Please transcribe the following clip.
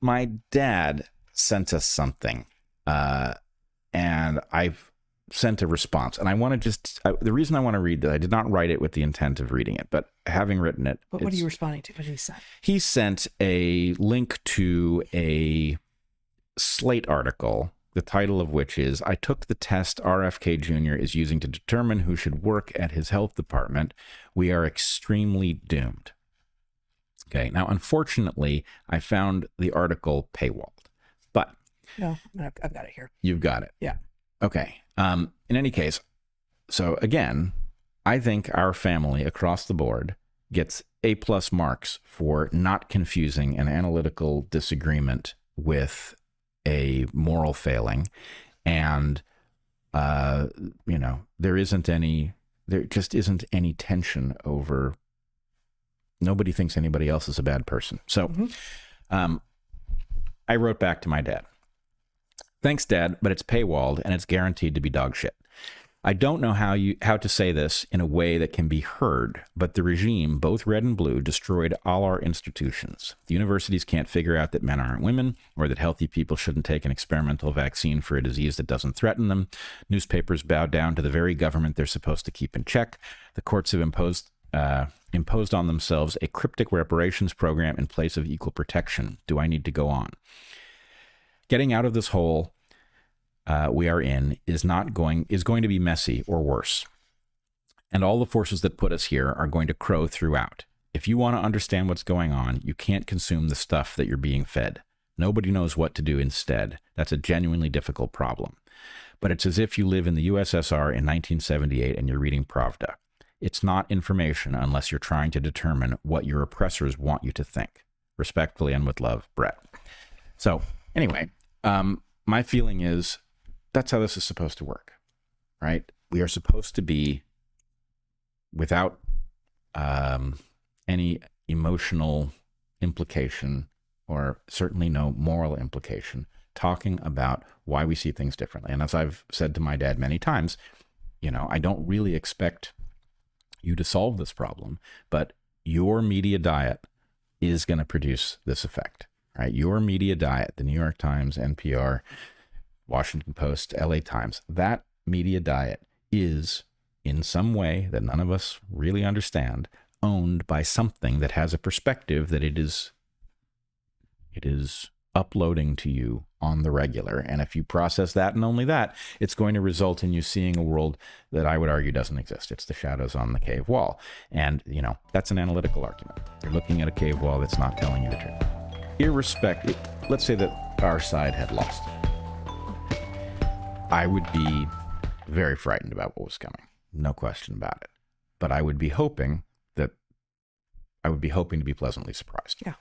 my dad sent us something, and I've sent a response. And I want to the reason I want to read that, I did not write it with the intent of reading it, but having written it. What are you responding to? What did he say? He sent a link to a Slate article, the title of which is, "I took the test RFK Jr. is using to determine who should work at his health department. We are extremely doomed." Okay. Now, unfortunately, I found the article paywalled, but... No, I've got it here. You've got it. Yeah. Okay. In any case, so again, I think our family across the board gets A+ marks for not confusing an analytical disagreement with a moral failing. And, there just isn't any tension over, nobody thinks anybody else is a bad person. So I wrote back to my dad. "Thanks, Dad, but it's paywalled and it's guaranteed to be dog shit. I don't know how to say this in a way that can be heard, but the regime, both red and blue, destroyed all our institutions. The universities can't figure out that men aren't women, or that healthy people shouldn't take an experimental vaccine for a disease that doesn't threaten them. Newspapers bow down to the very government they're supposed to keep in check. The courts have imposed on themselves a cryptic reparations program in place of equal protection. Do I need to go on? Getting out of this hole we are in is going to be messy or worse. And all the forces that put us here are going to crow throughout. If you want to understand what's going on, you can't consume the stuff that you're being fed. Nobody knows what to do instead. That's a genuinely difficult problem. But it's as if you live in the USSR in 1978 and you're reading Pravda. It's not information unless you're trying to determine what your oppressors want you to think. Respectfully and with love, Bret." So anyway, my feeling is that's how this is supposed to work, right? We are supposed to be, without any emotional implication, or certainly no moral implication, talking about why we see things differently. And as I've said to my dad many times, I don't really expect you to solve this problem, but your media diet is going to produce this effect, right? Your media diet, the New York Times, NPR, Washington Post, LA Times, that media diet is, in some way that none of us really understand, owned by something that has a perspective that it is uploading to you on the regular. And if you process that and only that, it's going to result in you seeing a world that I would argue doesn't exist. It's the shadows on the cave wall. And, that's an analytical argument. You're looking at a cave wall that's not telling you the truth. Let's say that our side had lost. I would be very frightened about what was coming. No question about it. But I would be hoping to be pleasantly surprised. Yeah.